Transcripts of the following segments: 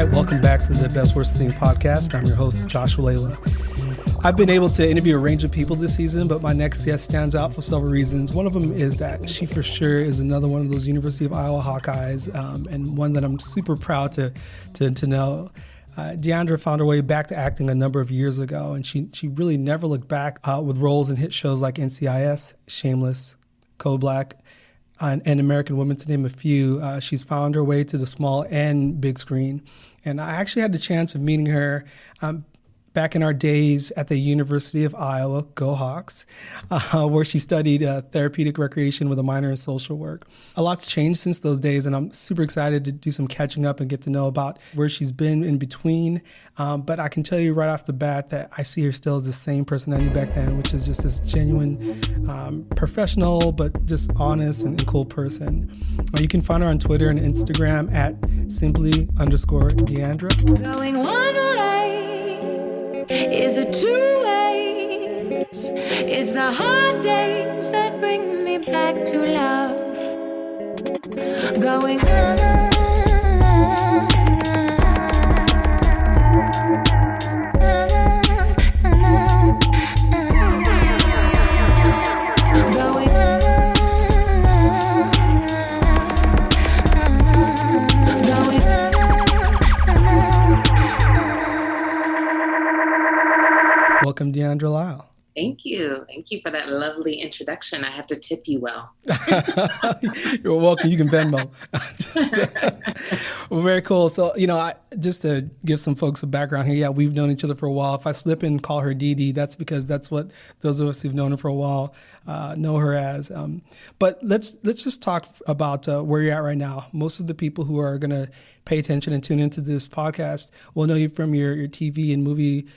right, welcome back to the Best Worst Thing podcast. I'm your host, Joshua Layla. I've been able to interview a range of people this season, but my next guest stands out for several reasons. One of them is that she for sure is another one of those University of Iowa Hawkeyes, and one that I'm super proud to know. Deandra found her way back to acting a number of years ago, and she really never looked back with roles in hit shows like NCIS, Shameless, Code Black, and American Women, to name a few. She's found her way to the small and big screen. And I actually had the chance of meeting her back in our days at the University of Iowa, go Hawks, where she studied therapeutic recreation with a minor in social work. A lot's changed since those days, and I'm super excited to do some catching up and get to know about where she's been in between. But I can tell you right off the bat that I see her still as the same personality back then, which is just this genuine, professional, but just honest and cool person. You can find her on Twitter and Instagram at simply_Deandra. Going one way is a two-way. It's the hard days that bring me back to love. Going Welcome, Deandra Lyle. Thank you. Thank you for that lovely introduction. I have to tip you well. You're welcome. You can Venmo. Well, very cool. So, just to give some folks a background here, we've known each other for a while. If I slip and call her Dee Dee, that's because that's what those of us who've known her for a while know her as. But let's just talk about where you're at right now. Most of the people who are going to pay attention and tune into this podcast will know you from your TV and movie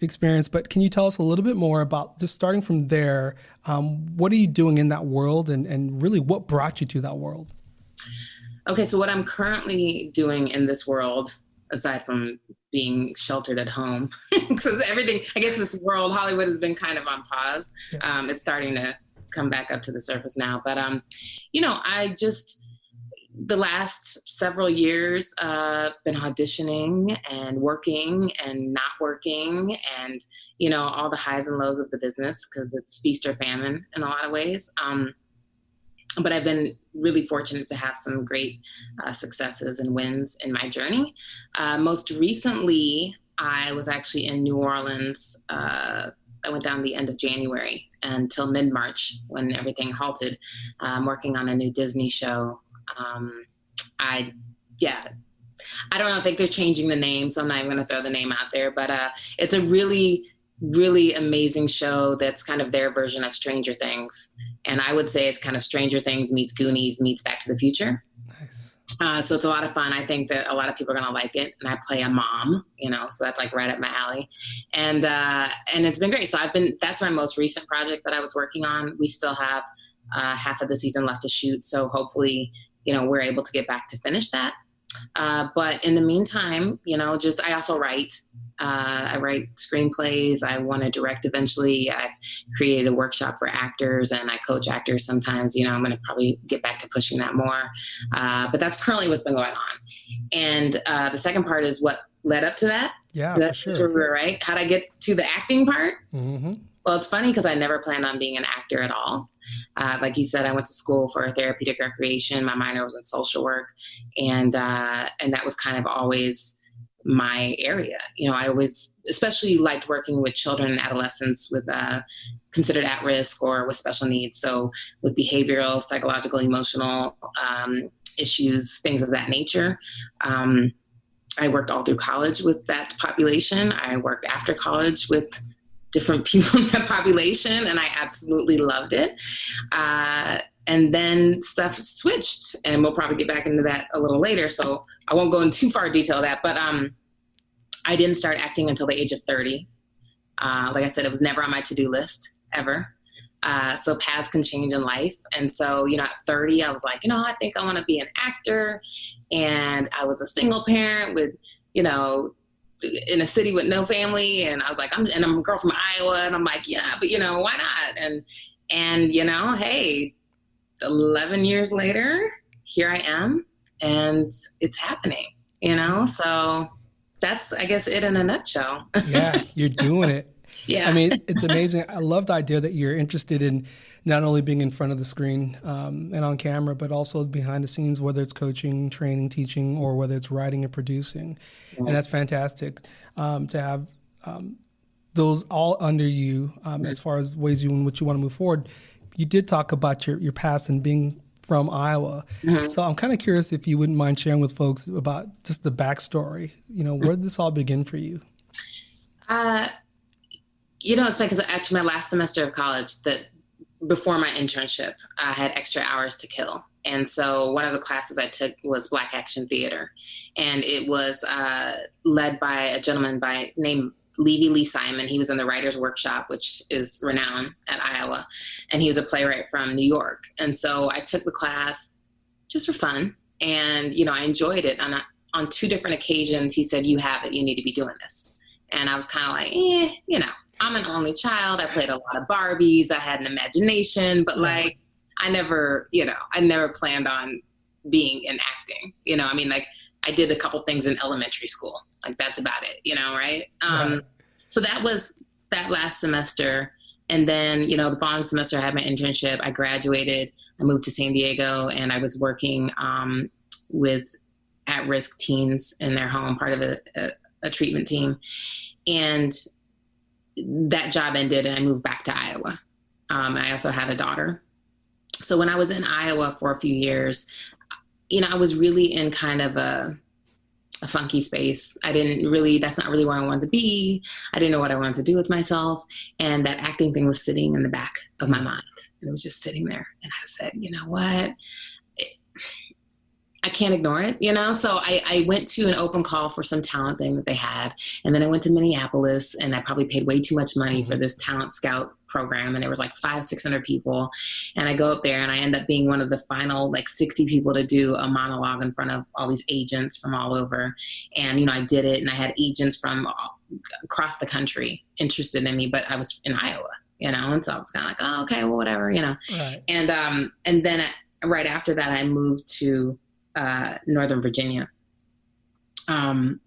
experience, but can you tell us a little bit more about, just starting from there, what are you doing in that world, and really what brought you to that world? Okay, so what I'm currently doing in this world, aside from being sheltered at home, because everything, I guess this world, Hollywood has been kind of on pause. Yes. It's starting to come back up to the surface now, but I just, the last several years, been auditioning and working and not working, and all the highs and lows of the business, because it's feast or famine in a lot of ways. But I've been really fortunate to have some great successes and wins in my journey. Most recently, I was actually in New Orleans. I went down the end of January until mid-March, when everything halted. I'm working on a new Disney show. I don't know. I think they're changing the name, so I'm not even going to throw the name out there. But it's a really, really amazing show that's kind of their version of Stranger Things. And I would say it's kind of Stranger Things meets Goonies meets Back to the Future. Nice. So it's a lot of fun. I think that a lot of people are going to like it. And I play a mom, so that's like right up my alley. And it's been great. So that's my most recent project that I was working on. We still have half of the season left to shoot. So hopefully, we're able to get back to finish that. But in the meantime, I also write. I write screenplays. I want to direct eventually. I've created a workshop for actors, and I coach actors sometimes. I'm going to probably get back to pushing that more. But that's currently what's been going on. And the second part is what led up to that. Yeah, that's for sure. Right? How'd I get to the acting part? Mm-hmm. Well, it's funny because I never planned on being an actor at all. Like you said, I went to school for therapeutic recreation. My minor was in social work, and that was kind of always my area. I always especially liked working with children and adolescents with considered at risk or with special needs. So with behavioral, psychological, emotional issues, things of that nature. I worked all through college with that population. I worked after college with different people in that population, and I absolutely loved it. And then stuff switched, and we'll probably get back into that a little later. So I won't go into too far detail of that, but I didn't start acting until the age of 30. Like I said, it was never on my to-do list ever. So paths can change in life. And so, at 30, I was like, I think I want to be an actor. And I was a single parent with, in a city with no family. And I was like, I'm a girl from Iowa. And I'm like, yeah, but why not? And hey, 11 years later, here I am, and it's happening. So that's, I guess, it in a nutshell. Yeah, you're doing it. Yeah. I mean, it's amazing. I love the idea that you're interested in not only being in front of the screen and on camera, but also behind the scenes, whether it's coaching, training, teaching, or whether it's writing and producing. And that's fantastic to have those all under you as far as ways in which you want to move forward. You did talk about your past and being from Iowa. So I'm kind of curious if you wouldn't mind sharing with folks about just the backstory. Where did this all begin for you? It's funny because actually my last semester of college, that before my internship, I had extra hours to kill. And so one of the classes I took was Black Action Theater. And it was led by a gentleman named Levy Lee Simon. He was in the Writers Workshop, which is renowned at Iowa. And he was a playwright from New York. And so I took the class just for fun. And, I enjoyed it. And on 2 different occasions, he said, "You have it. You need to be doing this." And I was kind of like, I'm an only child. I played a lot of Barbies. I had an imagination, but I never planned on being in acting. I did a couple things in elementary school. That's about it, right? So that was that last semester. And then, the following semester I had my internship. I graduated. I moved to San Diego, and I was working with at-risk teens in their home, part of a treatment team. And that job ended, and I moved back to Iowa. I also had a daughter. So when I was in Iowa for a few years, I was really in kind of a funky space. That's not really where I wanted to be. I didn't know what I wanted to do with myself. And that acting thing was sitting in the back of my mind. And it was just sitting there. And I said, you know what? I can't ignore it, So I went to an open call for some talent thing that they had. And then I went to Minneapolis, and I probably paid way too much money for this talent scout program. And there was 500-600 people. And I go up there, and I end up being one of the final 60 people to do a monologue in front of all these agents from all over. And, I did it, and I had agents from across the country interested in me, but I was in Iowa, and so I was kind of like, oh, okay, well, whatever, Right. And then right after that, I moved to Northern Virginia, and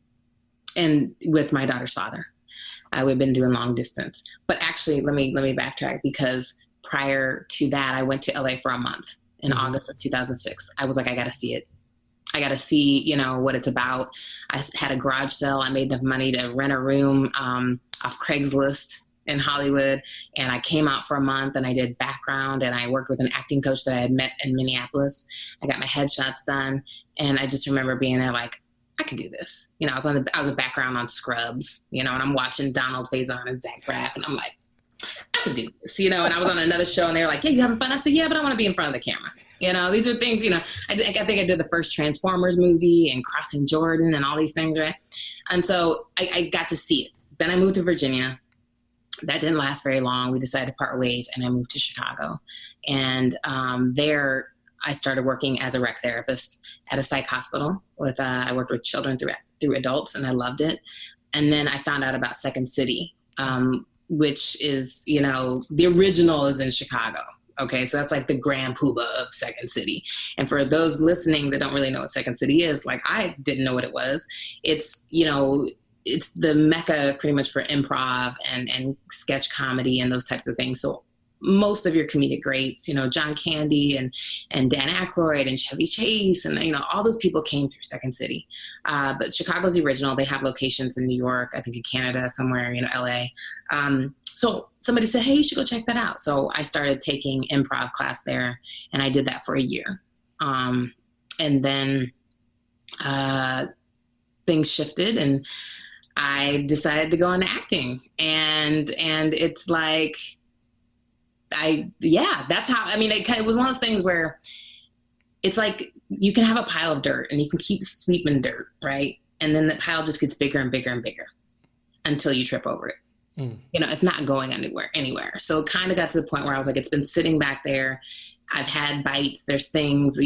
with my daughter's father. We've been doing long distance, but actually, let me backtrack, because prior to that, I went to LA for a month in August of 2006. I was like, I got to see it. I got to see, what it's about. I had a garage sale. I made enough money to rent a room off Craigslist in Hollywood. And I came out for a month, and I did background, and I worked with an acting coach that I had met in Minneapolis. I got my headshots done. And I just remember being there I could do this. I was a background on Scrubs, and I'm watching Donald Faison and Zach Braff, and I'm like, I could do this, and I was on another show, and they were like, yeah, you having fun? I said, yeah, but I want to be in front of the camera. These are things, I think I did the first Transformers movie and Crossing Jordan and all these things, right? And so I got to see it. Then I moved to Virginia. That didn't last very long. We decided to part ways, and I moved to Chicago. And there I started working as a rec therapist at a psych hospital. I worked with children through adults, and I loved it. And then I found out about Second City, which is, the original is in Chicago. Okay, so that's the grand poobah of Second City. And for those listening that don't really know what Second City is, I didn't know what it was. It's, it's the mecca pretty much for improv and sketch comedy and those types of things. So most of your comedic greats, John Candy and Dan Aykroyd and Chevy Chase and, all those people came through Second City. But Chicago's the original. They have locations in New York, I think in Canada somewhere, LA. So somebody said, hey, you should go check that out. So I started taking improv class there, and I did that for a year. And then things shifted, and I decided to go into acting. And it's that's how, it was one of those things where it's you can have a pile of dirt and you can keep sweeping dirt, right? And then the pile just gets bigger and bigger and bigger until you trip over it. It's not going anywhere. So it kind of got to the point where I was like, it's been sitting back there. I've had bites. There's things,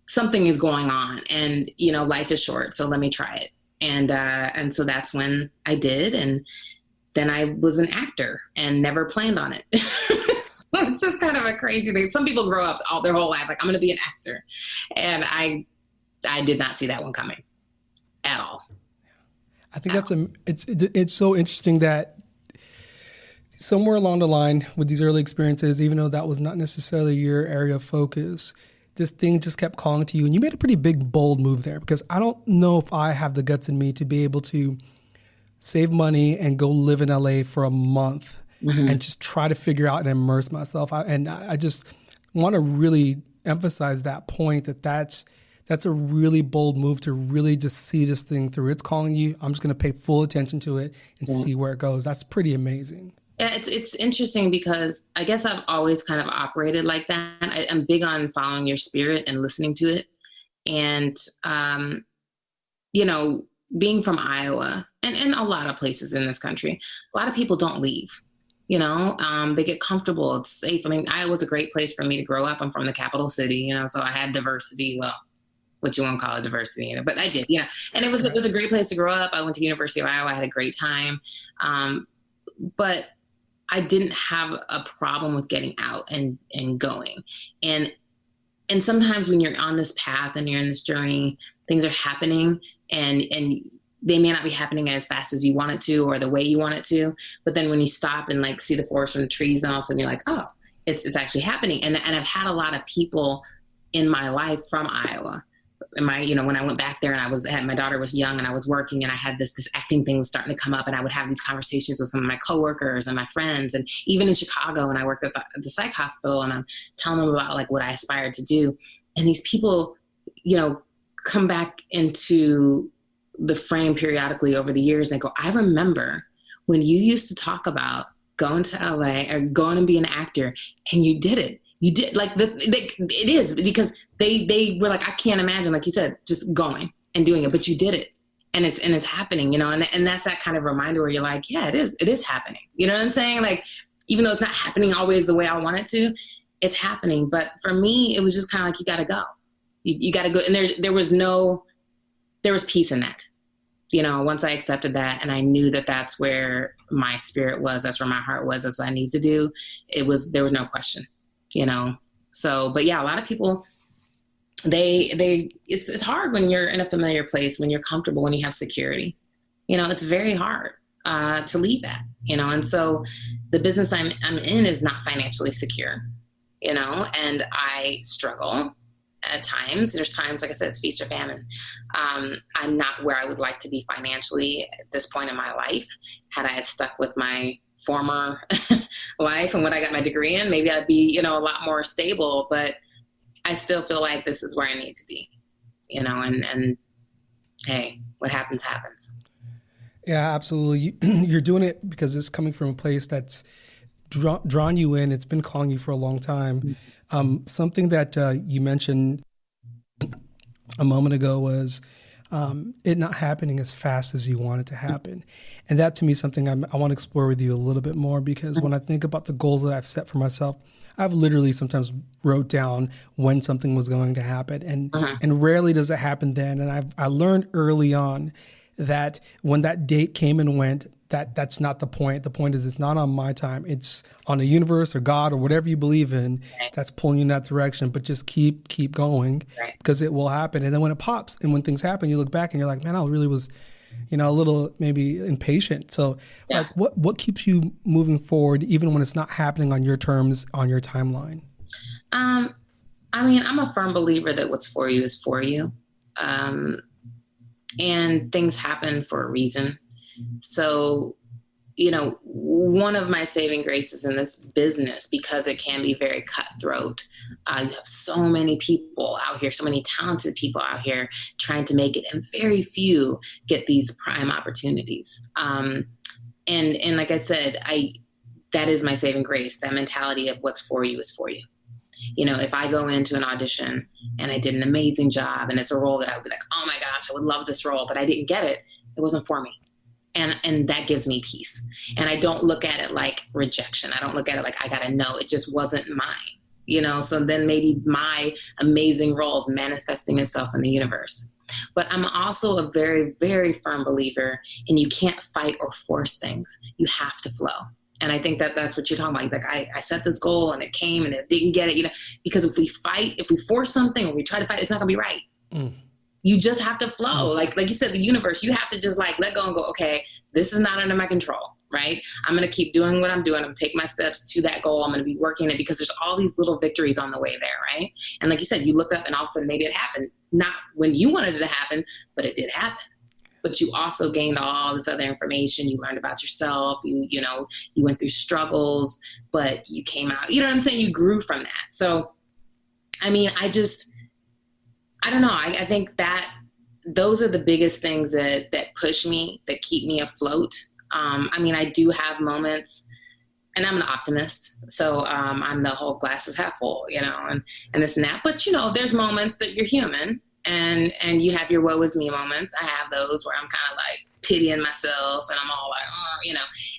something is going on, and, life is short. So let me try it. And so that's when I did. And then I was an actor and never planned on it. So it's just kind of a crazy thing. Some people grow up all their whole life I'm going to be an actor. And I I did not see that one coming at all. I think it's so interesting that somewhere along the line with these early experiences, even though that was not necessarily your area of focus, this thing just kept calling to you, and you made a pretty big, bold move there, because I don't know if I have the guts in me to be able to save money and go live in LA for a month and just try to figure out and immerse myself. I just want to really emphasize that point, that's a really bold move to really just see this thing through. It's calling you. I'm just going to pay full attention to it and see where it goes. That's pretty amazing. Yeah, it's interesting because I guess I've always kind of operated like that. I'm big on following your spirit and listening to it. And, being from Iowa and a lot of places in this country, a lot of people don't leave. They get comfortable. It's safe. I mean, Iowa's a great place for me to grow up. I'm from the capital city, so I had diversity. Well, what you want to call it, diversity, but I did, And it was a great place to grow up. I went to University of Iowa. I had a great time. But I didn't have a problem with getting out and going. And sometimes when you're on this path and you're in this journey, things are happening and they may not be happening as fast as you want it to or the way you want it to. But then when you stop and see the forest from the trees, and all of a sudden you're like, oh, it's actually happening. And I've had a lot of people in my life from Iowa. When I went back there and my daughter was young and I was working and I had this acting thing was starting to come up, and I would have these conversations with some of my coworkers and my friends, and even in Chicago when I worked at the psych hospital, and I'm telling them about what I aspired to do. And these people, come back into the frame periodically over the years, and they go, I remember when you used to talk about going to LA or going and be an actor, and you did it. You did it is because they were like, I can't imagine, like you said, just going and doing it, but you did it, and it's happening, and that's that kind of reminder where you're like, yeah, it is happening. You know what I'm saying? Even though it's not happening always the way I want it to, it's happening. But for me, it was just kind of like, you got to go, you got to go. And there was peace in that, once I accepted that, and I knew that that's where my spirit was, that's where my heart was, that's what I need to do. There was no question. So, but yeah, a lot of people, it's hard when you're in a familiar place, when you're comfortable, when you have security, it's very hard, to leave that, and so the business I'm in is not financially secure, and I struggle at times. There's times, like I said, it's feast or famine. I'm not where I would like to be financially at this point in my life. Had I stuck with my former life and what I got my degree in, maybe I'd be, a lot more stable, but I still feel like this is where I need to be, and hey, what happens, happens. Yeah, absolutely. You're doing it because it's coming from a place that's drawn you in. It's been calling you for a long time. Something that you mentioned a moment ago was it not happening as fast as you want it to happen. And that to me is something I want to explore with you a little bit more, because when I think about the goals that I've set for myself, I've literally sometimes wrote down when something was going to happen, and rarely does it happen then. And I learned early on that when that date came and went, that's not the point. The point is it's not on my time. It's on the universe or God or whatever you believe in that's pulling you in that direction. But just keep going, because it will happen. And then when it pops and when things happen, you look back and you're like, man, I really was, a little maybe impatient. So what keeps you moving forward even when it's not happening on your terms, on your timeline? I'm a firm believer that what's for you is for you. And things happen for a reason. So, one of my saving graces in this business, because it can be very cutthroat, you have so many people out here, so many talented people out here trying to make it, and very few get these prime opportunities. And like I said, that is my saving grace, that mentality of what's for you is for you. If I go into an audition and I did an amazing job and it's a role that I would be like, oh my gosh, I would love this role, but I didn't get it. It wasn't for me. And that gives me peace. And I don't look at it like rejection. I don't look at it like I got to know. It just wasn't mine, So then maybe my amazing role is manifesting itself in the universe. But I'm also a very, very firm believer in you can't fight or force things. You have to flow. And I think that's what you're talking about. Like I set this goal and it came and it didn't get it, because if we force something or we try to fight, it's not going to be right. You just have to flow. Like you said, the universe, you have to just like let go and go, okay, this is not under my control, right? I'm going to keep doing what I'm doing. I'm going to take my steps to that goal. I'm going to be working it because there's all these little victories on the way there, right? And like you said, you look up and all of a sudden maybe it happened. Not when you wanted it to happen, but it did happen. But you also gained all this other information. You learned about yourself. You went through struggles, but you came out, you know what I'm saying? You grew from that. So, I mean, I don't know. I think that those are the biggest things that push me, that keep me afloat. I mean, I do have moments, and I'm an optimist. So I'm the whole glass is half full, and this and that. But, there's moments that you're human and you have your woe is me moments. I have those where I'm kind of like pitying myself and I'm all like,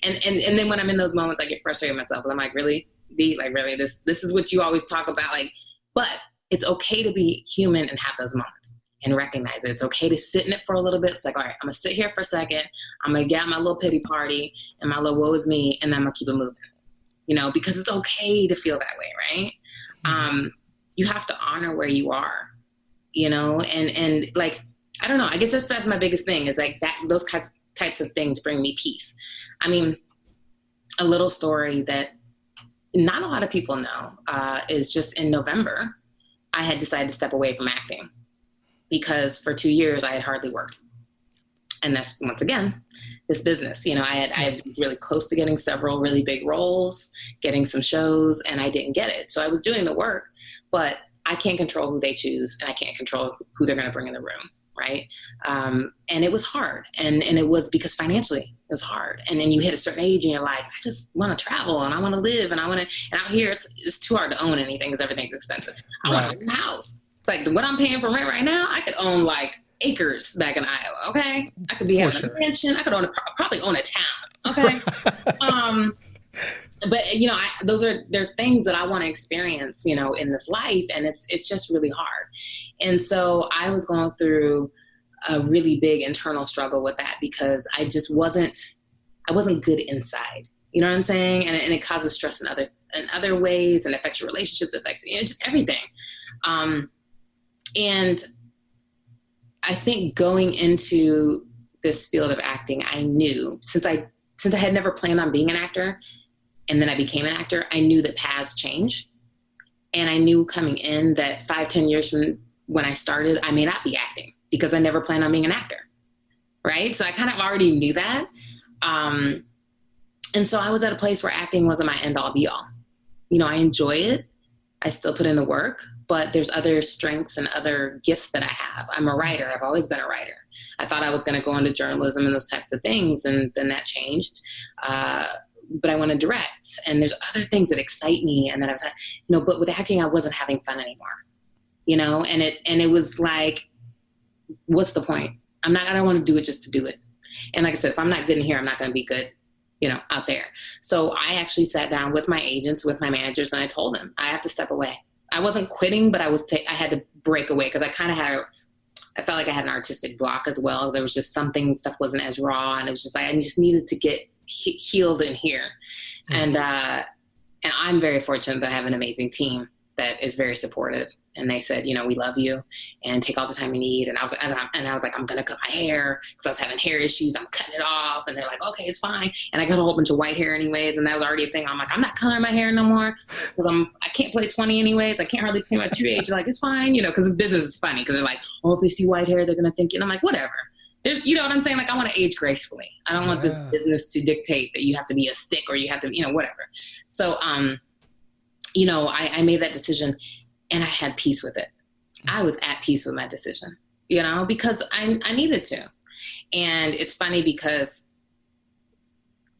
and then when I'm in those moments, I get frustrated with myself. And I'm like, really, D, like really, this is what you always talk about. Like, but it's okay to be human and have those moments and recognize it. It's okay to sit in it for a little bit. It's like, all right, I'm going to sit here for a second. I'm going to get out my little pity party and my little woe is me, and then I'm going to keep it moving, because it's okay to feel that way, right? Mm-hmm. You have to honor where you are, and like, I don't know, I guess that's my biggest thing is like that, those types of things bring me peace. I mean, a little story that not a lot of people know is just in November, I had decided to step away from acting because for 2 years I had hardly worked. And that's, once again, this business, I was really close to getting several really big roles, getting some shows, and I didn't get it. So I was doing the work, but I can't control who they choose and I can't control who they're going to bring in the room. Right. And it was hard. And it was because financially it was hard. And then you hit a certain age and you're like, I just want to travel and I want to live and and out here it's too hard to own anything because everything's expensive. I want to own a house. Like what I'm paying for rent right now, I could own like acres back in Iowa. Okay. I could be having a mansion. I could probably own a town. Okay. But there's things that I want to experience, in this life, and it's just really hard. And so I was going through a really big internal struggle with that because I wasn't good inside. You know what I'm saying? And it causes stress in other ways, and affects your relationships, affects just everything. And I think going into this field of acting, I knew since I had never planned on being an actor. And then I became an actor, I knew that paths change. And I knew coming in that 5-10 years from when I started, I may not be acting because I never planned on being an actor. Right. So I kind of already knew that. And so I was at a place where acting wasn't my end all be all. I enjoy it. I still put in the work, but there's other strengths and other gifts that I have. I'm a writer. I've always been a writer. I thought I was going to go into journalism and those types of things. And then that changed. But I want to direct, and there's other things that excite me. And then I was like, but with acting, I wasn't having fun anymore, and it was like, what's the point? I don't want to do it just to do it. And like I said, if I'm not good in here, I'm not going to be good, out there. So I actually sat down with my agents, with my managers, and I told them I have to step away. I wasn't quitting, but I had to break away because I kind of I felt like I had an artistic block as well. There was just stuff wasn't as raw, and it was just like, I just needed to get healed in here. Mm-hmm. And I'm very fortunate that I have an amazing team that is very supportive. And they said, we love you and take all the time you need. And I was like, I'm going to cut my hair because I was having hair issues. I'm cutting it off. And they're like, okay, it's fine. And I got a whole bunch of white hair anyways. And that was already a thing. I'm like, I'm not coloring my hair no more because I can't play 20 anyways. I can't hardly play my true age. Like, it's fine, because this business is funny because they're like, oh, if they see white hair, they're going to think, and I'm like, whatever. There's, you know what I'm saying? Like, I want to age gracefully. I don't want this business to dictate that you have to be a stick or you have to, whatever. So, I made that decision and I had peace with it. I was at peace with my decision, because I needed to. And it's funny because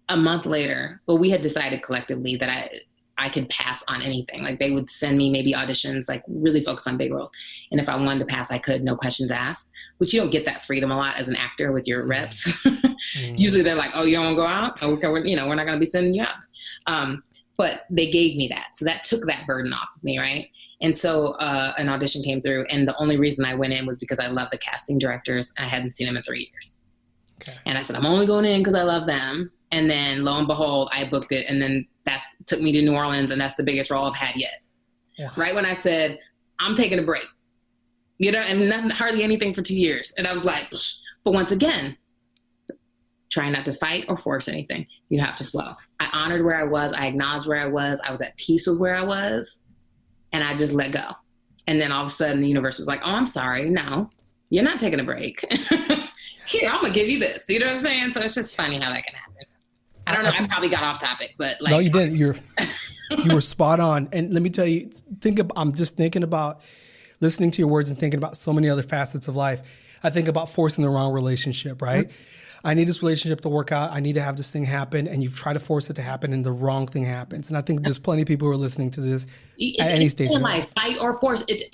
a month later, we had decided collectively that I could pass on anything. Like they would send me maybe auditions, like really focus on big roles. And if I wanted to pass, I could, no questions asked, which you don't get that freedom a lot as an actor with your reps. Usually they're like, oh, you don't want to go out? Oh, okay, we're not going to be sending you out. But they gave me that. So that took that burden off of me, right? And so an audition came through. And the only reason I went in was because I loved the casting directors. And I hadn't seen them in 3 years. Okay. And I said, I'm only going in because I love them. And then lo and behold, I booked it. And then that took me to New Orleans. And that's the biggest role I've had yet. Yeah. Right when I said, I'm taking a break. and nothing, hardly anything for 2 years. And I was like, psh. But once again, try not to fight or force anything. You have to flow. I honored where I was. I acknowledged where I was. I was at peace with where I was. And I just let go. And then all of a sudden the universe was like, oh, I'm sorry. No, you're not taking a break. Here, I'm going to give you this. You know what I'm saying? So it's just funny how that can happen. I don't know. I probably got off topic, but like. No, you didn't. You were spot on. And let me tell you, I'm just thinking about listening to your words and thinking about so many other facets of life. I think about forcing the wrong relationship, right? Mm-hmm. I need this relationship to work out. I need to have this thing happen. And you've tried to force it to happen and the wrong thing happens. And I think there's plenty of people who are listening to this at any stage in life. Fight or force. It's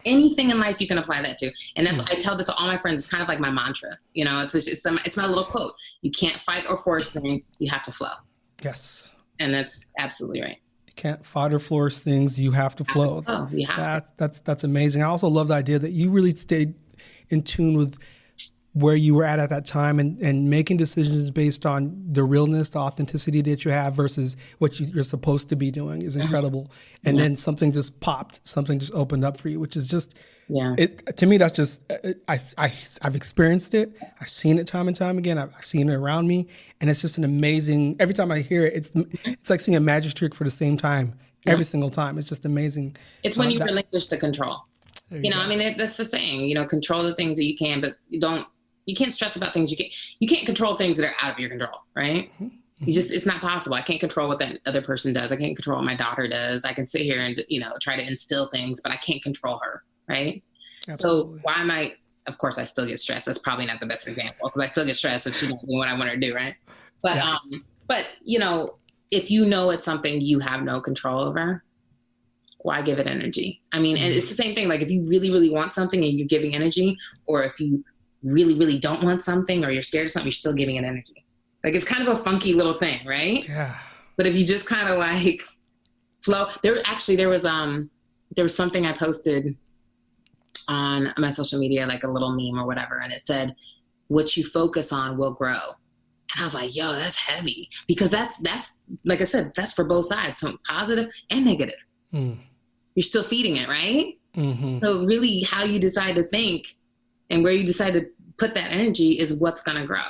anything in life you can apply that to. And that's I tell that to all my friends. It's kind of like my mantra. It's my little quote. You can't fight or force things. You have to flow. Yes. And that's absolutely right. You can't fight or force things. You have to flow. You have to. That's amazing. I also love the idea that you really stayed in tune with where you were at that time and making decisions based on the realness, the authenticity that you have versus what you're supposed to be doing is incredible. And then something just popped, something just opened up for you, which is just, to me, that's just, I've experienced it. I've seen it time and time again. I've seen it around me. And it's just an amazing, every time I hear it, it's like seeing a magic trick for the same time, every single time. It's just amazing. It's when you relinquish the control. That's the saying, control the things that you can, but you can't stress about things you can't control things that are out of your control, right? Mm-hmm. It's not possible. I can't control what that other person does. I can't control what my daughter does. I can sit here and, try to instill things, but I can't control her, right? Absolutely. So why of course I still get stressed. That's probably not the best example because I still get stressed if she's not doing what I want her to do, right? But, if it's something you have no control over, why give it energy? And it's the same thing. Like if you really, really want something and you're giving energy, or if you really, really don't want something or you're scared of something, you're still giving it energy. Like it's kind of a funky little thing, right? Yeah. But if you just kind of like flow, there was something I posted on my social media, like a little meme or whatever. And it said, what you focus on will grow. And I was like, yo, that's heavy because that's like I said, that's for both sides. So positive and negative. You're still feeding it, right? Mm-hmm. So really how you decide to think and where you decide to put that energy is what's going to grow.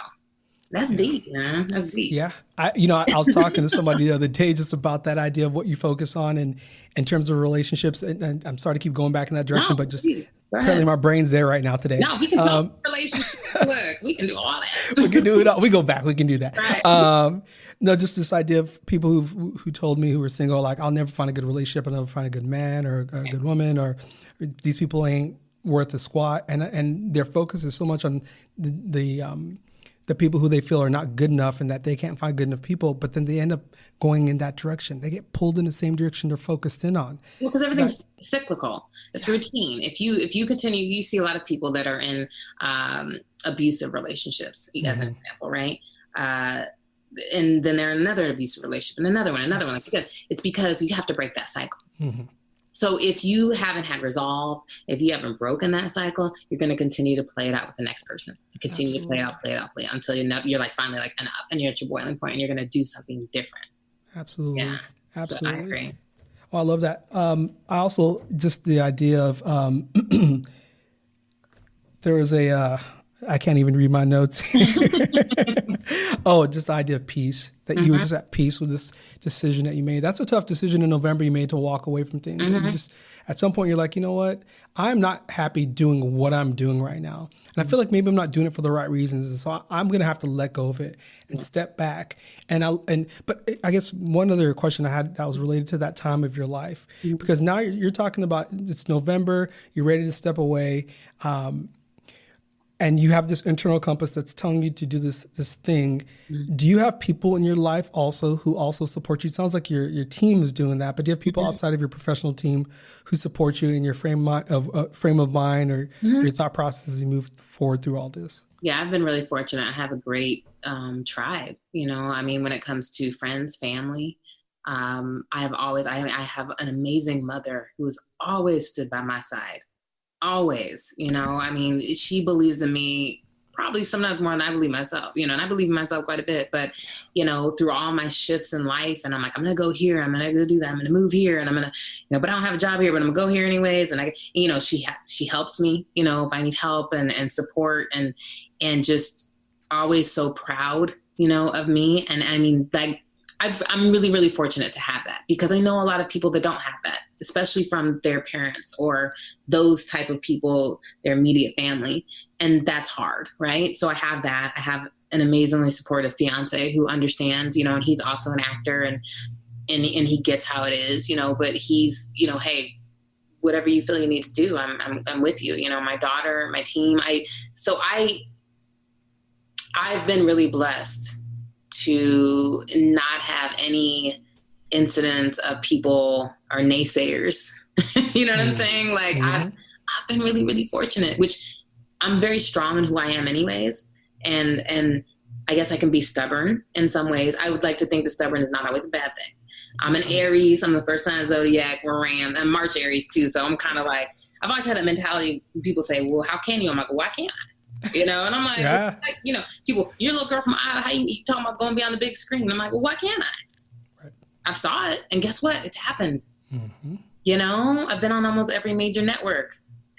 That's deep, man. That's deep. Yeah. I was talking to somebody the other day just about that idea of what you focus on and in terms of relationships. And I'm sorry to keep going back in that direction, but just apparently my brain's there right now today. No, we can do relationships. Look, we can do all that. We can do it all. We go back. We can do that. Right. No, just this idea of people who told me who were single, like, I'll never find a good relationship. I'll never find a good man or a good woman, or these people ain't worth a squat, and their focus is so much on the people who they feel are not good enough and that they can't find good enough people, but then they end up going in that direction. They get pulled in the same direction they're focused in on. Well, because everything's cyclical. It's routine. If you continue, you see a lot of people that are in abusive relationships, as an example, right? And then they're in another abusive relationship and another one. Like, it's because you have to break that cycle. Mm-hmm. So if you haven't had resolve, if you haven't broken that cycle, you're going to continue to play it out with the next person. You continue to play it out until you're like finally like enough and you're at your boiling point and you're going to do something different. Absolutely. Yeah. Absolutely. So I agree. Oh, I love that. I also, just the idea of, there was I can't even read my notes. Just the idea of peace, that you were just at peace with this decision that you made. That's a tough decision in November you made to walk away from things. That you just, at some point, you're like, you know what? I'm not happy doing what I'm doing right now. And I feel like maybe I'm not doing it for the right reasons. And so I'm going to have to let go of it and step back. But I guess one other question I had that was related to that time of your life, because now you're talking about it's November, you're ready to step away. And you have this internal compass that's telling you to do this thing. Do you have people in your life also who also support you? It sounds like your team is doing that, but do you have people outside of your professional team who support you in your frame of mind or your thought process as you move forward through all this? Yeah, I've been really fortunate. I have a great tribe. When it comes to friends, family, I have an amazing mother who has always stood by my side. Always, she believes in me probably sometimes more than I believe myself, and I believe in myself quite a bit, but, through all my shifts in life, and I'm like, I'm going to go here, I'm going to go do that, I'm going to move here, and I'm going to, but I don't have a job here, but I'm going to go here anyways. And she helps me, if I need help and support, and just always so proud, of me. And I mean, like, I'm really, really fortunate to have that, because I know a lot of people that don't have that, especially from their parents or those type of people, their immediate family. And that's hard, right? So I have that. I have an amazingly supportive fiance who understands, and he's also an actor, and he gets how it is, but he's, hey, whatever you feel you need to do, I'm with you. My daughter, my team. I've been really blessed to not have any incidents of people or naysayers. You know what I'm saying? Like, I've been really, really fortunate, which I'm very strong in who I am anyways. And I guess I can be stubborn in some ways. I would like to think that stubborn is not always a bad thing. I'm an Aries. I'm the first sign of zodiac. We're Ram. I'm March Aries too. So I'm kind of like, I've always had that mentality. People say, well, how can you? I'm like, well, why can't I? And I'm like, yeah. People, you're a little girl from Iowa. How you talking about going beyond the big screen? I'm like, well, why can't I? Right. I saw it, and guess what? It's happened. Mm-hmm. I've been on almost every major network.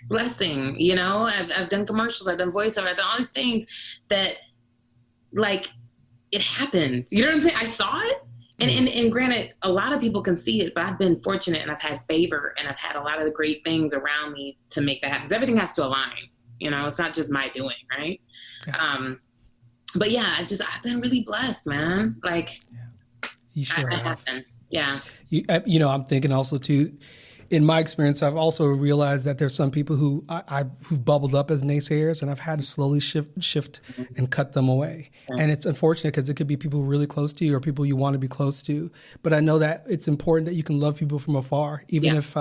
Blessing. I've done commercials. I've done voiceover. I've done all these things that, like, it happened. You know what I'm saying? I saw it. And granted, a lot of people can see it, but I've been fortunate, and I've had favor, and I've had a lot of the great things around me to make that happen. Because everything has to align. It's not just my doing, right? Yeah. But yeah, I've been really blessed, man. Like, you sure have. Been. Yeah. I'm thinking also too, in my experience, I've also realized that there's some people who've bubbled up as naysayers, and I've had to slowly shift and cut them away. And it's unfortunate, because it could be people really close to you or people you want to be close to. But I know that it's important that you can love people from afar, even if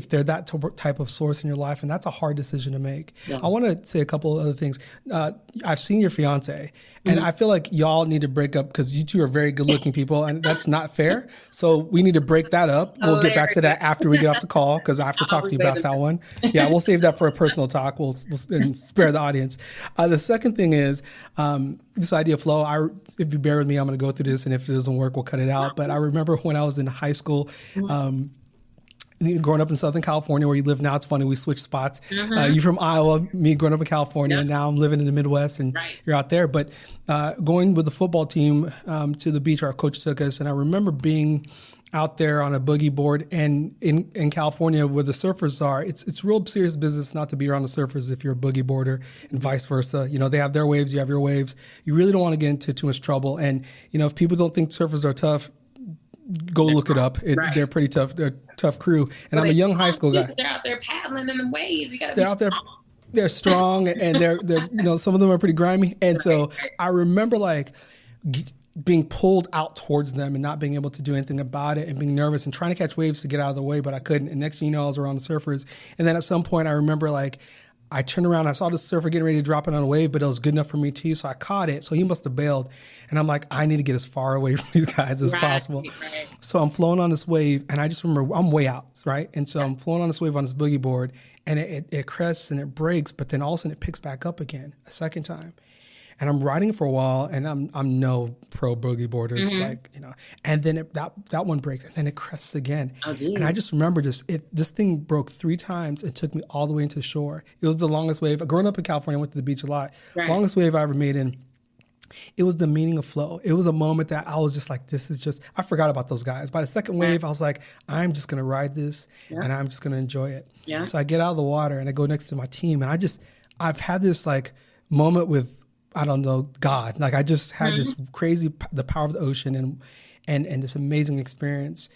they're that type of source in your life, and that's a hard decision to make. Yeah. I want to say a couple of other things. I've seen your fiance, and I feel like y'all need to break up, because you two are very good-looking people, and that's not fair. So we need to break that up. We'll get back to that after we get off the call, because I have to talk to you about that one. Yeah, we'll save that for a personal talk. We'll and spare the audience. The second thing is this idea of flow. If you bear with me, I'm going to go through this, and if it doesn't work, we'll cut it out. But I remember when I was in high school, growing up in Southern California, where you live now, it's funny, we switched spots. You from Iowa, me growing up in California, and now I'm living in the Midwest, and you're out there. But going with the football team to the beach, our coach took us, and I remember being out there on a boogie board, and in California where the surfers are, it's real serious business not to be around the surfers if you're a boogie boarder, and vice versa. They have their waves, you have your waves. You really don't want to get into too much trouble. And, if people don't think surfers are tough, go look it up. They're pretty tough. They're a tough crew. And I'm a young high school guy. They're out there paddling in the waves. You gotta be strong. They're strong, and they're some of them are pretty grimy. And so I remember being pulled out towards them and not being able to do anything about it, and being nervous and trying to catch waves to get out of the way, but I couldn't. And next thing you know, I was around the surfers. And then at some point, I remember I turned around, I saw the surfer getting ready to drop it on a wave, but it was good enough for me too, so I caught it. So he must have bailed. And I'm like, I need to get as far away from these guys as possible. Right. So I'm floating on this wave, and I just remember I'm way out, right? And so I'm floating on this wave on this boogie board, and it crests and it breaks, but then all of a sudden it picks back up again a second time. And I'm riding it for a while, and I'm no pro boogie boarder. It's and then that one breaks, and then it crests again. Oh, and I just remember this thing broke 3 times and took me all the way into shore. It was the longest wave. Growing up in California, I went to the beach a lot. Right. Longest wave I ever made, and it was the meaning of flow. It was a moment that I was just like, I forgot about those guys. By the second wave, I was like, I'm just going to ride this, and I'm just going to enjoy it. Yeah. So I get out of the water, and I go next to my team, and I've had this moment with, I don't know, God. I just had this crazy, the power of the ocean and this amazing experience.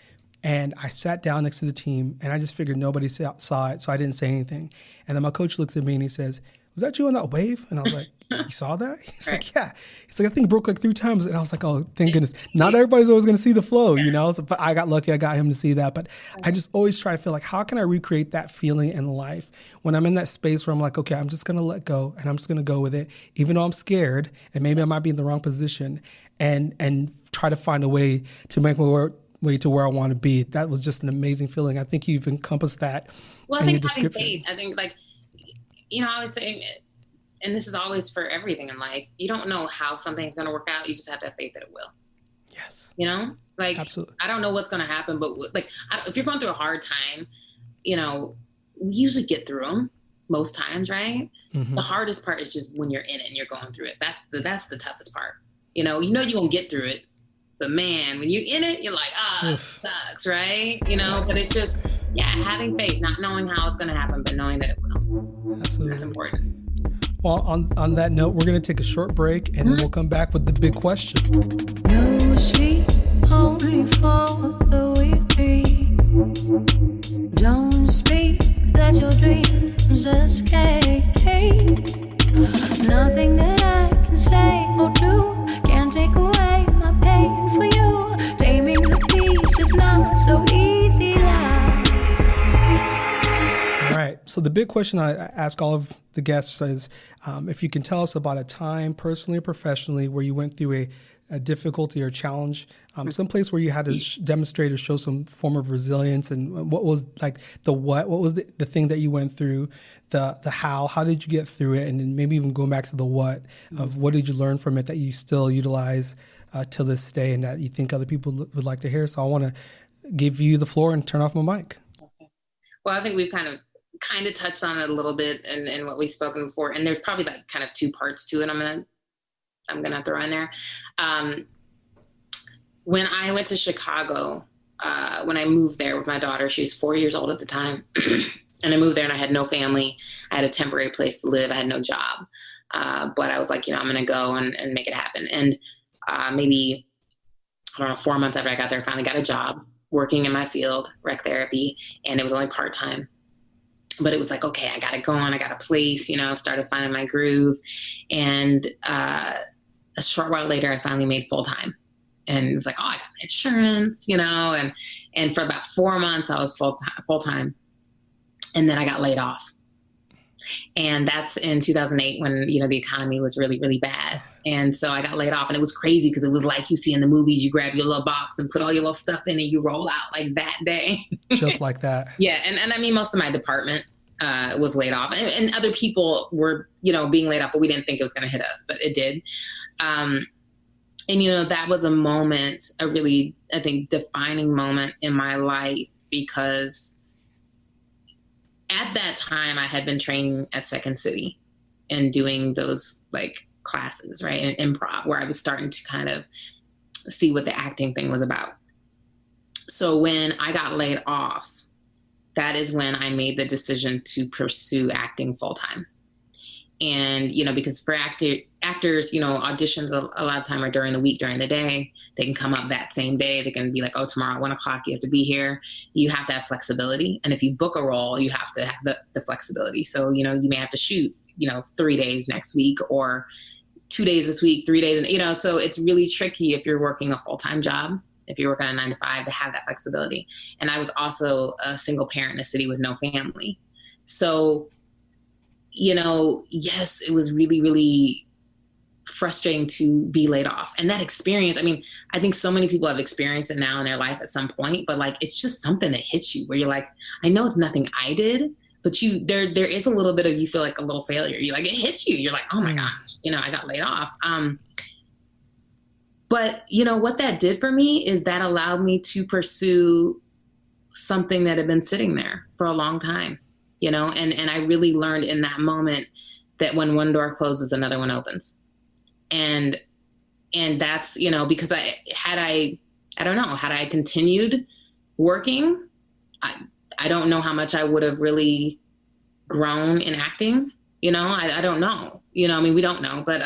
And I sat down next to the team, and I just figured nobody saw it, so I didn't say anything. And then my coach looks at me and he says, was that you on that wave? And I was like, you saw that? He's like, yeah. He's like, I think it broke 3 times. And I was like, oh, thank goodness. Not everybody's always going to see the flow, So, but I got lucky. I got him to see that. But I just always try to feel how can I recreate that feeling in life when I'm in that space where I'm like, okay, I'm just going to let go, and I'm just going to go with it, even though I'm scared, and maybe I might be in the wrong position, and try to find a way to make my way to where I want to be. That was just an amazing feeling. I think you've encompassed that. Well, I think having faith, I think I always say, and this is always for everything in life, you don't know how something's going to work out. You just have to have faith that it will. Yes. You know, like, absolutely. I don't know what's going to happen, but like, if you're going through a hard time, you know, we usually get through them most times, right? The hardest part is just when you're in it and you're going through it. That's the toughest part. You know you're going to get through it, but man, when you're in it, you're like, it sucks, right? You know, but it's just, having faith, not knowing how it's going to happen, but knowing that it will. Absolutely. That's important. Well, on that note, we're going to take a short break, and then we'll come back with the big question. No sleep, only for the weary. Don't speak, let your dreams escape. Nothing that I can say or do can take away my pain for you. Taming the beast is not so easy now. All right. So the big question I ask all of the guests is, if you can tell us about a time, personally or professionally, where you went through a difficulty or challenge, some place where you had to demonstrate or show some form of resilience, and what was like what was the thing that you went through, the how did you get through it, and then maybe even going back to the what of what did you learn from it that you still utilize to this day and that you think other people would like to hear. So I want to give you the floor and turn off my mic. Okay. Well, I think we've kind of touched on it a little bit in what we've spoken before, and there's probably like kind of two parts to it. I'm gonna throw in there. When I went to Chicago, when I moved there with my daughter, she was 4 years old at the time, and I moved there and I had no family. I had a temporary place to live. I had no job, but I was like, I'm gonna go and make it happen. And maybe, I don't know, 4 months after I got there, I finally got a job working in my field, rec therapy, and it was only part-time. But it was like, okay, I got it going. I got a place, started finding my groove. And a short while later, I finally made full-time. And it was like, I got insurance, and for about 4 months, I was full-time. And then I got laid off. And that's in 2008 when, the economy was really, really bad. And so I got laid off, and it was crazy because it was like you see in the movies, you grab your little box and put all your little stuff in and you roll out like that day. Just like that. Yeah. And I mean, most of my department was laid off, and other people were, being laid off, but we didn't think it was going to hit us, but it did. And, that was a moment, a really, I think, defining moment in my life, because at that time I had been training at Second City and doing those like classes, right, in improv, where I was starting to kind of see what the acting thing was about. So when I got laid off, that is when I made the decision to pursue acting full time. And, because for actors, auditions a lot of time are during the week, during the day. They can come up that same day. They can be like, tomorrow at 1:00, you have to be here. You have to have flexibility. And if you book a role, you have to have the flexibility. So, you may have to shoot, 3 days next week, or 2 days this week, 3 days. And, so it's really tricky if you're working a full-time job, if you're working a 9 to 5, to have that flexibility. And I was also a single parent in a city with no family. So, yes, it was really, really frustrating to be laid off. And that experience, I mean, I think so many people have experienced it now in their life at some point, but like, it's just something that hits you where you're like, I know it's nothing I did, but there is a little bit of, you feel like a little failure. You like, it hits you. You're like, oh my gosh, I got laid off. But what that did for me is that allowed me to pursue something that had been sitting there for a long time, and I really learned in that moment that when one door closes, another one opens. And that's, because had I continued working, I don't know how much I would have really grown in acting. I don't know, we don't know, but,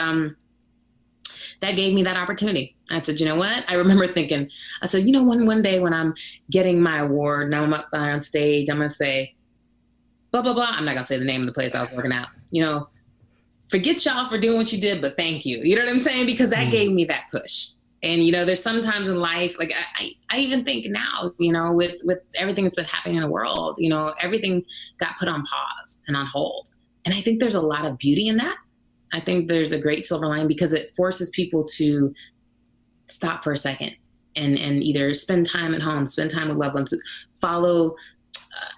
that gave me that opportunity. I said, you know what? I remember thinking, I said, one day when I'm getting my award, now I'm up on stage, I'm going to say, blah, blah, blah. I'm not going to say the name of the place I was working at, forget y'all for doing what you did, but thank you. You know what I'm saying? Because that gave me that push. And, there's sometimes in life, like I even think now, with everything that's been happening in the world, everything got put on pause and on hold. And I think there's a lot of beauty in that. I think there's a great silver lining because it forces people to stop for a second and either spend time at home, spend time with loved ones, follow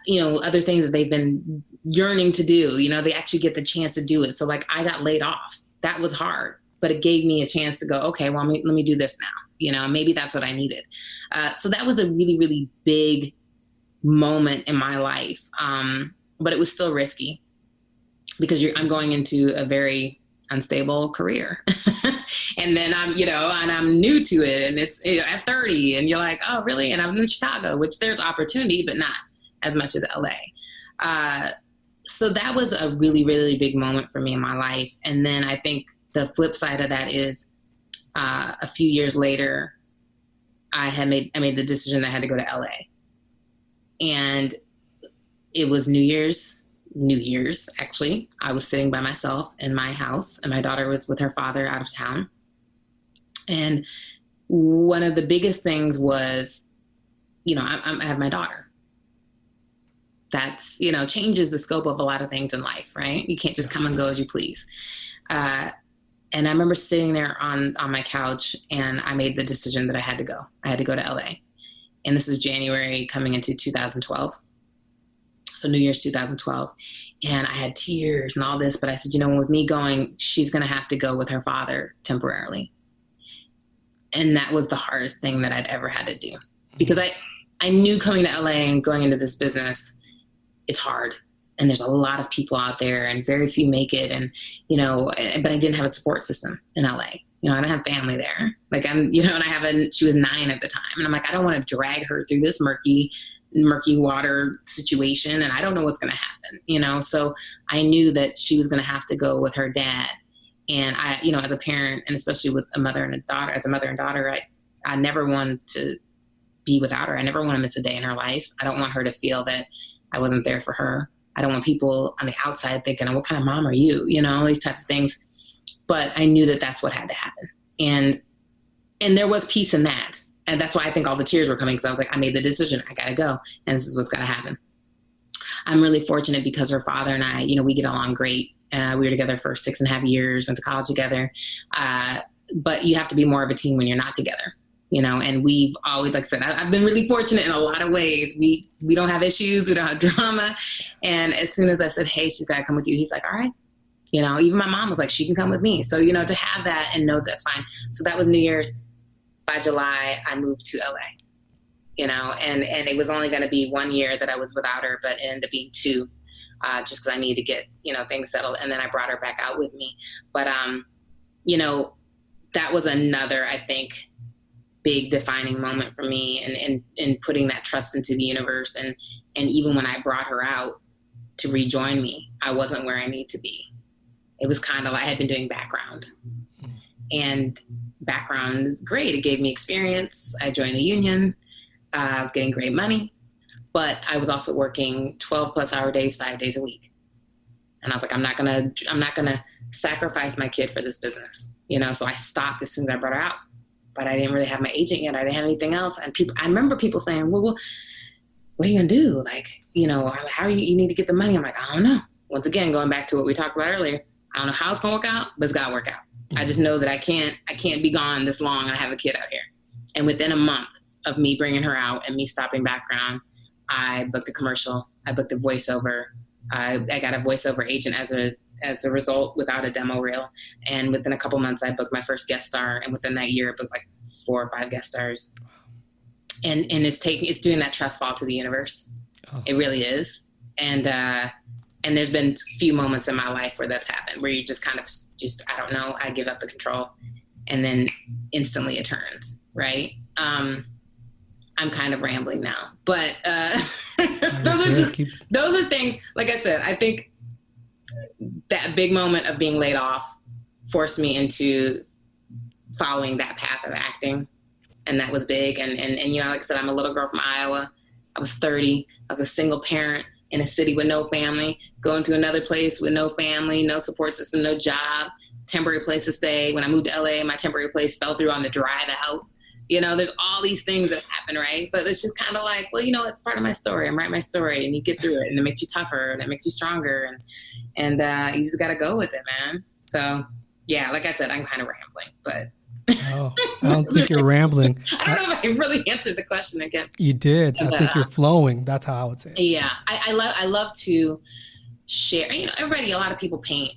other things that they've been yearning to do. They actually get the chance to do it. So like I got laid off. That was hard, but it gave me a chance to go, okay, well, let me do this now. Maybe that's what I needed. So that was a really, really big moment in my life. But it was still risky because I'm going into a very unstable career. And then I'm new to it, and it's at 30 and you're like, oh, really? And I'm in Chicago, which there's opportunity, but not as much as LA. So that was a really, really big moment for me in my life. And then I think the flip side of that is a few years later, I made the decision that I had to go to LA. And it was New Year's, actually. I was sitting by myself in my house, and my daughter was with her father out of town. And one of the biggest things was, I have my daughter. That's, changes the scope of a lot of things in life, right? You can't just come and go as you please. And I remember sitting there on my couch, and I made the decision that I had to go. I had to go to LA. And this was January coming into 2012. So New Year's 2012. And I had tears and all this, but I said, with me going, she's going to have to go with her father temporarily. And that was the hardest thing that I'd ever had to do, because I knew coming to LA and going into this business, it's hard. And there's a lot of people out there and very few make it. And, but I didn't have a support system in LA. I don't have family there. Like and she was 9 at the time. And I'm like, I don't want to drag her through this murky water situation. And I don't know what's going to happen, So I knew that she was going to have to go with her dad. And I, as a parent, and especially with a mother and daughter, I never wanted to be without her. I never want to miss a day in her life. I don't want her to feel that I wasn't there for her. I don't want people on the outside thinking, oh, what kind of mom are you? All these types of things. But I knew that that's what had to happen. And there was peace in that. And that's why I think all the tears were coming, because I was like, I made the decision. I got to go. And this is what's got to happen. I'm really fortunate because her father and I, we get along great. We were together for 6.5 years, went to college together. But you have to be more of a team when you're not together. And we've always, like I said, I've been really fortunate in a lot of ways. We don't have issues. We don't have drama. And as soon as I said, hey, she's got to come with you, he's like, all right. Even my mom was like, she can come with me. So, to have that and know that's fine. So that was New Year's. By July, I moved to LA, and it was only going to be 1 year that I was without her, but it ended up being 2, just because I needed to get, things settled. And then I brought her back out with me. But, that was another, I think, big defining moment for me and putting that trust into the universe. And even when I brought her out to rejoin me, I wasn't where I need to be. It was kind of like I had been doing background, and background is great. It gave me experience. I joined the union. I was getting great money, but I was also working 12+ hour days, 5 days a week. And I was like, I'm not going to sacrifice my kid for this business. So I stopped as soon as I brought her out, but I didn't really have my agent yet. I didn't have anything else. And I remember people saying, well, what are you going to do? Like, how you need to get the money. I'm like, I don't know. Once again, going back to what we talked about earlier, I don't know how it's going to work out, but it's got to work out. I just know that I can't be gone this long and I have a kid out here. And within a month of me bringing her out and me stopping background, I booked a commercial. I booked a voiceover. I got a voiceover agent as a result without a demo reel. And within a couple months, I booked my first guest star. And within that year, I booked like 4 or 5 guest stars. And it's doing that trust fall to the universe. Oh. It really is. And there's been few moments in my life where that's happened, where you just kind of I don't know, I give up the control, and then instantly it turns, right? I'm kind of rambling now, but those are things, like I said, I think that big moment of being laid off forced me into following that path of acting. And that was big. And like I said, I'm a little girl from Iowa. I was 30. I was a single parent in a city with no family, going to another place with no family, no support system, no job, temporary place to stay. When I moved to LA, my temporary place fell through on the drive out. There's all these things that happen, right? But it's just kind of like, well, it's part of my story. I'm writing my story, and you get through it, and it makes you tougher, and it makes you stronger, and you just got to go with it, man. So, yeah, like I said, I'm kind of rambling, but Oh, I don't think you're rambling. I don't know if I really answered the question again. You did. I But, think you're flowing. That's how I would say it. Yeah, I love to share. You know, a lot of people paint.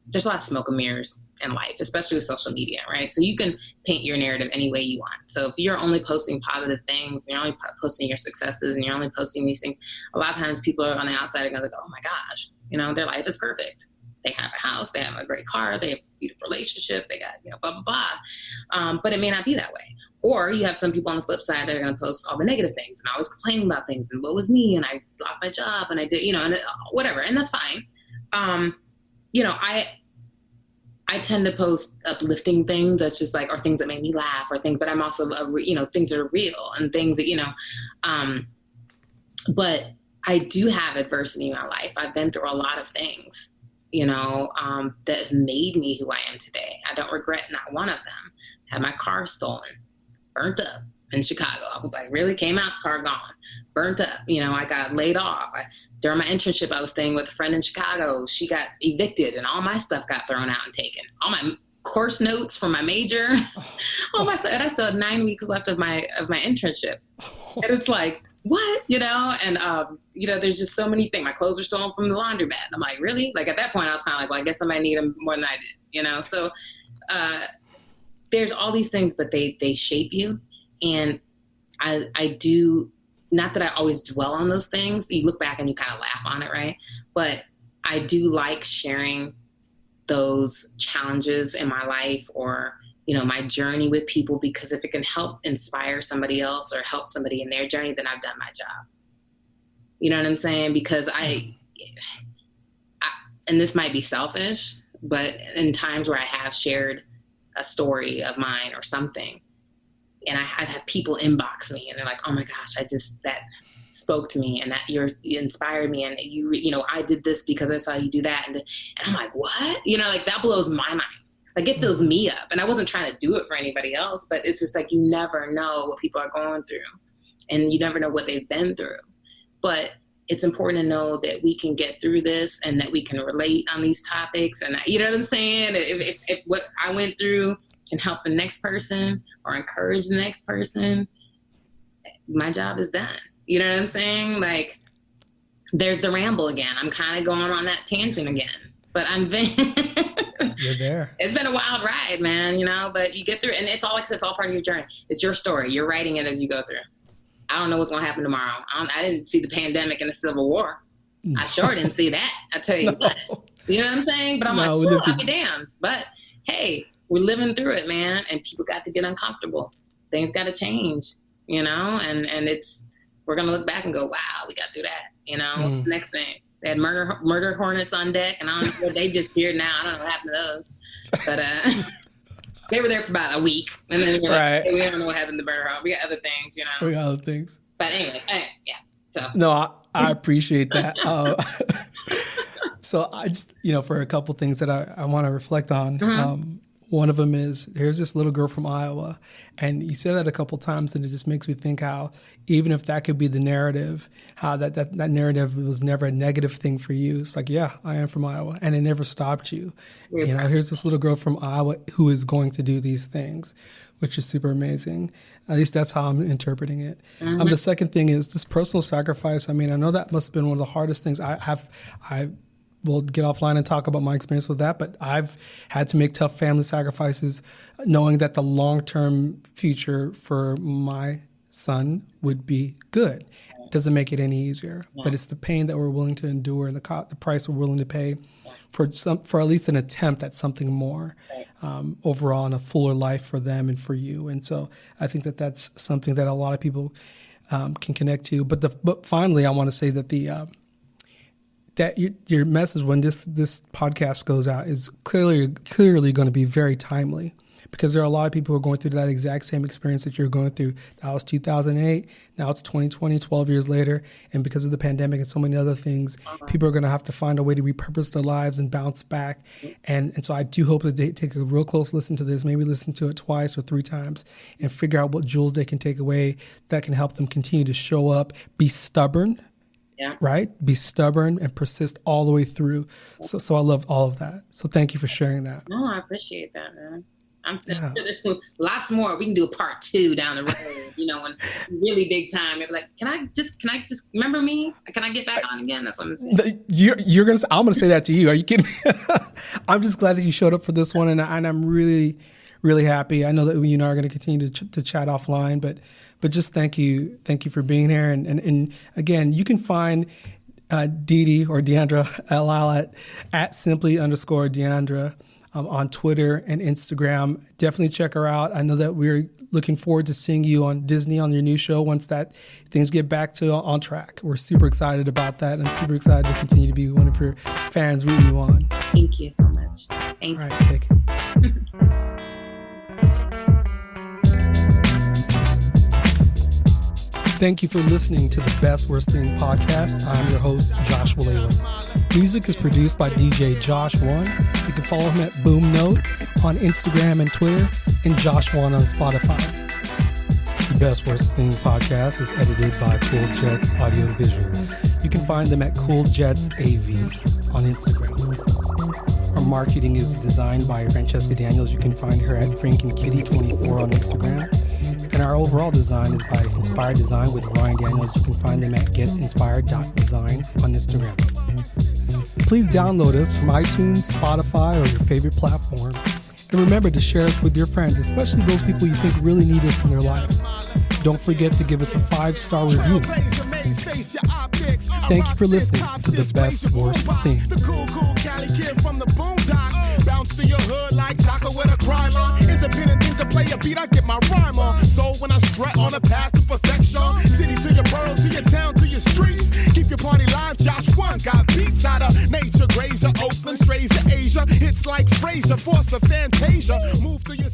There's a lot of smoke and mirrors in life, especially with social media, right? So you can paint your narrative any way you want. So if you're only posting positive things, and you're only posting your successes, and you're only posting these things, a lot of times people are on the outside and go, oh my gosh, you know, their life is perfect. They have a house, they have a great car, they have a beautiful relationship, they got, you know, blah, blah, blah. But it may not be that way. Or you have some people on the flip side that are going to post all the negative things and always complaining about things and what was me and I lost my job and I did, you know, and whatever. And that's fine. You know, I tend to post uplifting things that's just like, or things that make me laugh or things, but I'm also, you know, things that are real and things that, you know, but I do have adversity in my life. I've been through a lot of things, you know, that have made me who I am today. I don't regret not one of them. Had my car stolen, burnt up in Chicago. I was like, really? Came out, car gone, burnt up. You know, I got laid off. During my internship, I was staying with a friend in Chicago. She got evicted and all my stuff got thrown out and taken. All my course notes from my major, all my stuff. And I still had 9 weeks left of my internship. And it's like, what? You know, and, you know, there's just so many things. My clothes were stolen from the laundromat. I'm like, really? Like at that point, I was kind of like, well, I guess I might need them more than I did, you know? So there's all these things, but they shape you. And I do, not that I always dwell on those things. You look back and you kind of laugh on it, right? But I do like sharing those challenges in my life or, you know, my journey with people, because if it can help inspire somebody else or help somebody in their journey, then I've done my job. You know what I'm saying? Because I and this might be selfish, but in times where I have shared a story of mine or something, and I've had people inbox me and they're like, oh my gosh, that spoke to me and that you inspired me. And you know, I did this because I saw you do that. And I'm like, what? You know, like that blows my mind. Like it fills me up. And I wasn't trying to do it for anybody else, but it's just like, you never know what people are going through and you never know what they've been through. But it's important to know that we can get through this and that we can relate on these topics. And you know what I'm saying? If what I went through can help the next person or encourage the next person, my job is done. You know what I'm saying? Like, there's the ramble again. I'm kind of going on that tangent again, but you're there. It's been a wild ride, man, you know, but you get through it, and it's all part of your journey. It's your story. You're writing it as you go through. I don't know what's going to happen tomorrow. I didn't see the pandemic and the Civil War. No. I sure didn't see that. I tell you what. You know what I'm saying? But I'm like, I'll be damned. But hey, we're living through it, man. And people got to get uncomfortable. Things got to change, you know? And we're going to look back and go, wow, we got through that. You know, next thing. They had murder hornets on deck, and I don't know, they disappeared now. I don't know what happened to those. But they were there for about a week. And then we're like, hey, we don't know what happened to murder hornet. We got other things, you know? We got other things. But anyway, yeah. So. No, I appreciate that. So I just, you know, for a couple things that I want to reflect on, one of them is, here's this little girl from Iowa, and you said that a couple times, and it just makes me think how, even if that could be the narrative, how that narrative was never a negative thing for you. It's like, yeah, I am from Iowa, and it never stopped you. Yeah. You know, here's this little girl from Iowa who is going to do these things, which is super amazing. At least that's how I'm interpreting it. The second thing is this personal sacrifice. I mean, I know that must have been one of the hardest things we'll get offline and talk about my experience with that, but I've had to make tough family sacrifices knowing that the long-term future for my son would be good. It doesn't make it any easier, but it's the pain that we're willing to endure and the price we're willing to pay for at least an attempt at something more overall and a fuller life for them and for you. And so I think that that's something that a lot of people can connect to. But finally, I want to say that that your message when this podcast goes out is clearly going to be very timely, because there are a lot of people who are going through that exact same experience that you're going through. That was 2008. Now it's 2020, 12 years later. And because of the pandemic and so many other things, people are going to have to find a way to repurpose their lives and bounce back. And so I do hope that they take a real close listen to this, maybe listen to it twice or 3 times, and figure out what jewels they can take away that can help them continue to show up, be stubborn. Yeah. Right? Be stubborn and persist all the way through. So I love all of that. So thank you for sharing that. No, I appreciate that, man. I'm sure there's lots more. We can do a part 2 down the road, when really big time. Maybe like, can I just remember me? Can I get back on again? That's what I'm saying. I'm gonna say that to you. Are you kidding me? I'm just glad that you showed up for this one, and I'm really, really happy. I know that you and I are going to continue to chat offline, but just thank you for being here. And again, you can find Dee or Deandra Lyle at simply_Deandra on Twitter and Instagram. Definitely check her out. I know that we're looking forward to seeing you on Disney on your new show once that things get back to on track. We're super excited about that. I'm super excited to continue to be one of your fans rooting you on. Thank you so much. Thank you. All right, take it. Thank you for listening to the Best Worst Thing podcast. I'm your host, Josh Walala. Music is produced by DJ Josh One. You can follow him at Boom Note on Instagram and Twitter, and Josh One on Spotify. The Best Worst Thing podcast is edited by Cool Jets Audio and Visual. You can find them at Cool Jets AV on Instagram. Our marketing is designed by Francesca Daniels. You can find her at FrankandKitty24 on Instagram. And our overall design is by Inspired Design with Ryan Daniels. You can find them at getinspired.design on Instagram. Please download us from iTunes, Spotify, or your favorite platform. And remember to share us with your friends, especially those people you think really need us in their life. Don't forget to give us a 5-star review. Thank you for listening to The Best Worst Thing. The cool Cali kid from the boondocks. Bounce to your hood like chocolate with a crime on. Independent thing to play a beat, I get my rhyme on. So when I strut on a path to perfection, city to your borough, to your town, to your streets. Keep your party live, Josh One. Got beats out of nature, Grazer, Oakland, strays to Asia. Hits like Fraser, force of Fantasia. Move through your